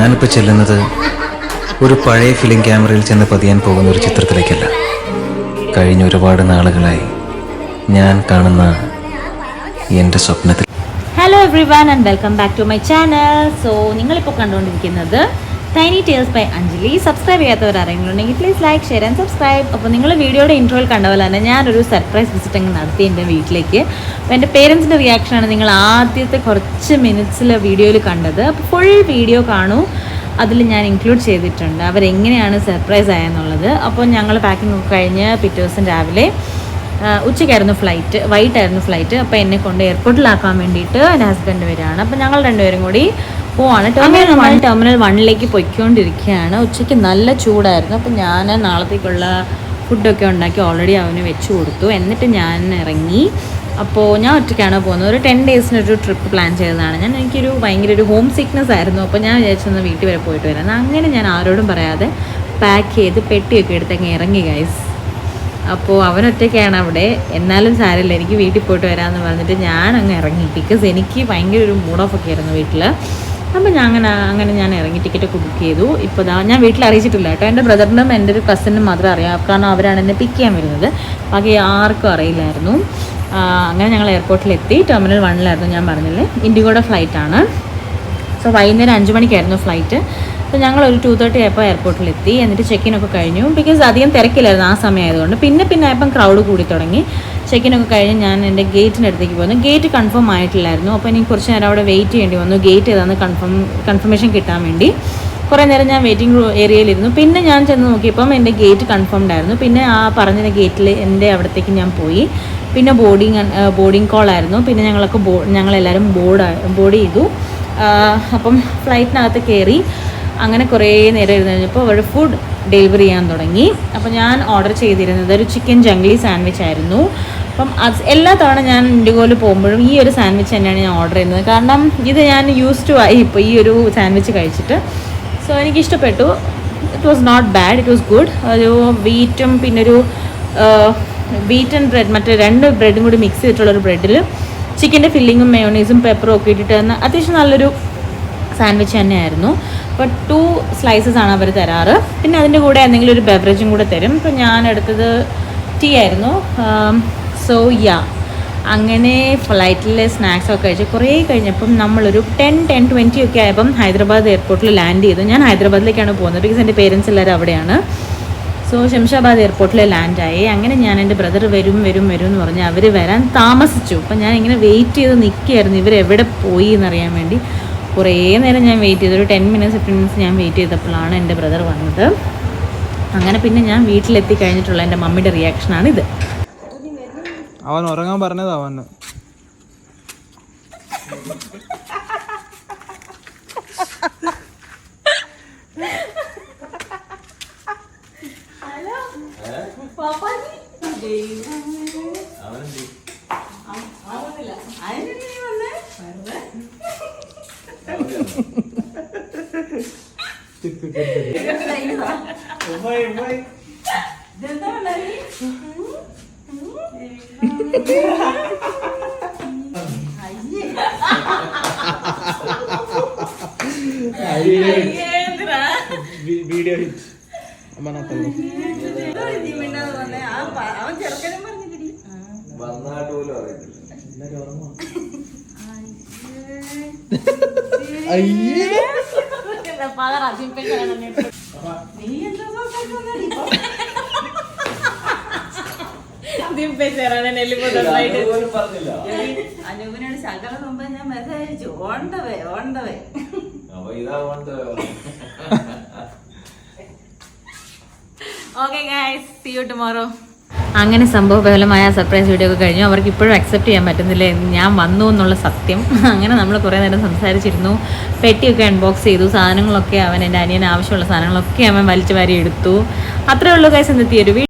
ഞാനിപ്പോൾ ചെല്ലുന്നത് ഒരു പഴയ ഫിലിം ക്യാമറയിൽ ചെന്ന് പതിയാൻ പോകുന്ന ഒരു ചിത്രത്തിലേക്കല്ല. കഴിഞ്ഞ ഒരുപാട് നാളുകളായി ഞാൻ കാണുന്ന എൻ്റെ സ്വപ്നത്തിൽ. Hello everyone and welcome back to my channel. So നിങ്ങളിപ്പോൾ കണ്ടുകൊണ്ടിരിക്കുന്നത് tiny tales by Anjali. Subscribe ചെയ്യാത്തവർ ആരെങ്കിലുണ്ടെങ്കിൽ please like, share and subscribe. അപ്പോൾ നിങ്ങൾ വീഡിയോയുടെ ഇൻട്രോയിൽ കണ്ട പോലെ തന്നെ ഞാനൊരു സർപ്രൈസ് വിസിറ്റ് അങ്ങ് നടത്തി എൻ്റെ വീട്ടിലേക്ക്. അപ്പോൾ എൻ്റെ പേരൻസിൻ്റെ റിയാക്ഷനാണ് നിങ്ങൾ ആദ്യത്തെ കുറച്ച് മിനിറ്റ്സിൽ വീഡിയോയിൽ കണ്ടത്. അപ്പോൾ ഫുൾ വീഡിയോ കാണൂ, അതിൽ ഞാൻ ഇൻക്ലൂഡ് ചെയ്തിട്ടുണ്ട് അവരെങ്ങനെയാണ് സർപ്രൈസ് ആയെന്നുള്ളത്. അപ്പോൾ ഞങ്ങൾ പാക്കിംഗ് ഒക്കെ കഴിഞ്ഞ് പിറ്റേ ദിവസം രാവിലെ ഉച്ചയ്ക്കായിരുന്നു ഫ്ലൈറ്റ്, വൈകിട്ടായിരുന്നു ഫ്ലൈറ്റ്. അപ്പോൾ എന്നെ കൊണ്ട് എയർപോർട്ടിലാക്കാൻ വേണ്ടിയിട്ട് എൻ്റെ ഹസ്ബൻഡ് വരികയാണ്. അപ്പോൾ ഞങ്ങൾ രണ്ടുപേരും കൂടി പോവാണ്. ടെർമിനൽ 1 പൊയ്ക്കൊണ്ടിരിക്കുകയാണ്. ഉച്ചയ്ക്ക് നല്ല ചൂടായിരുന്നു. അപ്പോൾ ഞാൻ നാളത്തേക്കുള്ള ഫുഡൊക്കെ ഉണ്ടാക്കി ഓൾറെഡി അവന് വെച്ച് കൊടുത്തു. എന്നിട്ട് ഞാൻ ഇറങ്ങി. അപ്പോൾ ഞാൻ ഒറ്റയ്ക്കാണ് പോകുന്നത്. ഒരു 10 ഡേയ്സിനൊരു ട്രിപ്പ് പ്ലാൻ ചെയ്തതാണ് ഞാൻ. എനിക്കൊരു ഭയങ്കര ഒരു ഹോം സിക്നെസ് ആയിരുന്നു. അപ്പോൾ ഞാൻ വിചാരിച്ചൊന്ന് വീട്ടിൽ വരെ പോയിട്ട് വരാം. അങ്ങനെ ഞാൻ ആരോടും പറയാതെ പാക്ക് ചെയ്ത് പെട്ടിയൊക്കെ എടുത്തങ്ങ് ഇറങ്ങി ഗൈസ്. അപ്പോൾ അവനൊറ്റയ്ക്കാണ് അവിടെ. എന്നാലും സാരമില്ല, എനിക്ക് വീട്ടിൽ പോയിട്ട് വരാമെന്ന് പറഞ്ഞിട്ട് ഞാൻ അങ്ങ് ഇറങ്ങി. ബിക്കോസ് എനിക്ക് ഭയങ്കര ഒരു മൂഡ് ഓഫ് ഒക്കെ ആയിരുന്നു വീട്ടിൽ. അപ്പോൾ അങ്ങനെ ഞാൻ ഇറങ്ങി ടിക്കറ്റൊക്കെ ബുക്ക് ചെയ്തു. ഇപ്പോൾ ഞാൻ വീട്ടിൽ അറിയിച്ചിട്ടില്ല കേട്ടോ. എൻ്റെ ബ്രദറിനും എൻ്റെ ഒരു കസിനും മാത്രമേ അറിയാം, കാരണം അവരാണ് എന്നെ പിക്ക് ചെയ്യാൻ വരുന്നത്. ബാക്കി ആർക്കും അറിയില്ലായിരുന്നു. അങ്ങനെ ഞങ്ങൾ എയർപോർട്ടിലെത്തി. ടെർമിനൽ 1 ഞാൻ പറഞ്ഞില്ലേ, ഇൻഡിഗോയുടെ ഫ്ലൈറ്റാണ്. സോ വൈകുന്നേരം 5 മണിക്കായിരുന്നു ഫ്ലൈറ്റ്. അപ്പോൾ ഞങ്ങളൊരു 2:30 ആയപ്പോൾ എയർപോർട്ടിലെത്തി. എന്നിട്ട് ചെക്കിനൊക്കെ കഴിഞ്ഞു. ബിക്കോസ് അധികം തിരക്കില്ലായിരുന്നു ആ സമയമായതുകൊണ്ട്. പിന്നെ ആയപ്പം ക്രൗഡ് കൂടി തുടങ്ങി. ചെക്കിനൊക്കെ കഴിഞ്ഞ് ഞാൻ എൻ്റെ ഗേറ്റിൻ്റെ അടുത്തേക്ക് പോയിരുന്നു. ഗേറ്റ് കൺഫേം ആയിട്ടില്ലായിരുന്നു. അപ്പോൾ എനിക്ക് കുറച്ച് നേരം അവിടെ വെയിറ്റ് ചെയ്യേണ്ടി വന്നു, ഗേറ്റ് ഏതാണെന്ന് കൺഫർമേഷൻ കിട്ടാൻ വേണ്ടി. കുറേ നേരം ഞാൻ വെയിറ്റിംഗ് ഏരിയയിലിരുന്നു. പിന്നെ ഞാൻ ചെന്ന് നോക്കിയപ്പം എൻ്റെ ഗേറ്റ് കൺഫേംഡ് ആയിരുന്നു. പിന്നെ ആ പറഞ്ഞ ഗേറ്റിൽ എൻ്റെ അവിടത്തേക്ക് ഞാൻ പോയി. പിന്നെ ബോർഡിങ് കോളായിരുന്നു. പിന്നെ ഞങ്ങളെല്ലാവരും ബോർഡ് ചെയ്തു. അപ്പം ഫ്ലൈറ്റിനകത്ത് കയറി. അങ്ങനെ കുറേ നേരം ഇരുന്ന് കഴിഞ്ഞപ്പോൾ അവരുടെ ഫുഡ് ഡെലിവറി ചെയ്യാൻ തുടങ്ങി. അപ്പോൾ ഞാൻ ഓർഡർ ചെയ്തിരുന്നത് ഒരു ചിക്കൻ ജംഗ്ലി സാൻഡ്വിച്ച് ആയിരുന്നു. അപ്പം എല്ലാ തവണ ഞാൻ ഇൻഡിഗോയിൽ പോകുമ്പോഴും ഈ ഒരു സാൻഡ്വിച്ച് തന്നെയാണ് ഞാൻ ഓർഡർ ചെയ്യുന്നത്. കാരണം ഇത് ഞാൻ യൂസ് ടു ആയി ഇപ്പോൾ ഈ ഒരു സാൻഡ്വിച്ച് കഴിച്ചിട്ട്. സോ എനിക്കിഷ്ടപ്പെട്ടു. It was not bad, it was good. ഒരു വീറ്റും പിന്നെ ഒരു വീറ്റ് ആൻഡ് ബ്രെഡ്, മറ്റേ 2 ബ്രെഡും കൂടി മിക്സ് ചെയ്തിട്ടുള്ളൊരു ബ്രെഡിൽ ചിക്കൻ്റെ ഫില്ലിങ്ങും മയോണൈസും പെപ്പറും ഒക്കെ ഇട്ടിട്ട് തന്നെ അത്യാവശ്യം നല്ലൊരു സാൻഡ്വിച്ച് തന്നെയായിരുന്നു. അപ്പോൾ 2 സ്ലൈസസ് ആണ് അവർ തരാറ്. പിന്നെ അതിൻ്റെ കൂടെ എന്തെങ്കിലും ഒരു ബെവറേജും കൂടെ തരും. ഇപ്പോൾ ഞാൻ എടുത്തത് ടീ ആയിരുന്നു. സോ അങ്ങനെ ഫ്ലൈറ്റിലെ സ്നാക്സൊക്കെ കഴിച്ച് കുറേ കഴിഞ്ഞപ്പം നമ്മളൊരു 10-20 ഒക്കെ ആയപ്പം ഹൈദരാബാദ് എയർപോർട്ടിൽ ലാൻഡ് ചെയ്തു. ഞാൻ ഹൈദരാബാദിലേക്കാണ് പോകുന്നത്, ബിക്കോസ് എൻ്റെ പേരൻസ് എല്ലാവരും അവിടെയാണ്. സോ ശംഷാബാദ് എയർപോർട്ടിൽ ലാൻഡായി. അങ്ങനെ ഞാൻ എൻ്റെ ബ്രദർ വരും എന്ന് പറഞ്ഞ് അവർ വരാൻ താമസിച്ചു. അപ്പം ഞാൻ ഇങ്ങനെ വെയിറ്റ് ചെയ്ത് നിൽക്കുകയായിരുന്നു ഇവരെവിടെ പോയി എന്നറിയാൻ വേണ്ടി. കുറേ നേരം ഞാൻ വെയിറ്റ് ചെയ്തു. ഒരു 10 മിനിറ്റ്സ് 15 മിനിറ്റ്സ് ഞാൻ വെയിറ്റ് ചെയ്തപ്പോഴാണ് എൻ്റെ ബ്രദർ വന്നത്. അങ്ങനെ പിന്നെ ഞാൻ വീട്ടിലെത്തി കഴിഞ്ഞിട്ടുള്ള എൻ്റെ മമ്മിയുടെ റിയാക്ഷനാണിത്. അവൻ ഉറങ്ങാൻ പറഞ്ഞത് അവന്. വീഡിയോ ഹിറ്റ് അമ്മനത്തല്ലേ അനൂപിനോട് ശകലം മുമ്പ് ഞാൻ മെസ്സേജ് അയച്ചു, on the way. Okay guys, see you tomorrow. അങ്ങനെ സംഭവബഹലമായ സർപ്രൈസ് വീഡിയോ ഒക്കെ കഴിഞ്ഞു. അവർക്ക് ഇപ്പോഴും അക്സെപ്റ്റ് ചെയ്യാൻ പറ്റുന്നില്ല ഞാൻ വന്നു എന്നുള്ള സത്യം. അങ്ങനെ നമ്മൾ കുറേ നേരം സംസാരിച്ചിരുന്നു. പെട്ടിയൊക്കെ അൺബോക്സ് ചെയ്തു. സാധനങ്ങളൊക്കെ എൻ്റെ അനിയന് ആവശ്യമുള്ള സാധനങ്ങളൊക്കെ അവൻ വലിച്ചു വാരി എടുത്തു. അത്രേ ഉള്ളൂ ഗൈസ് ഇന്നത്തെ ഒരു വീഡിയോ.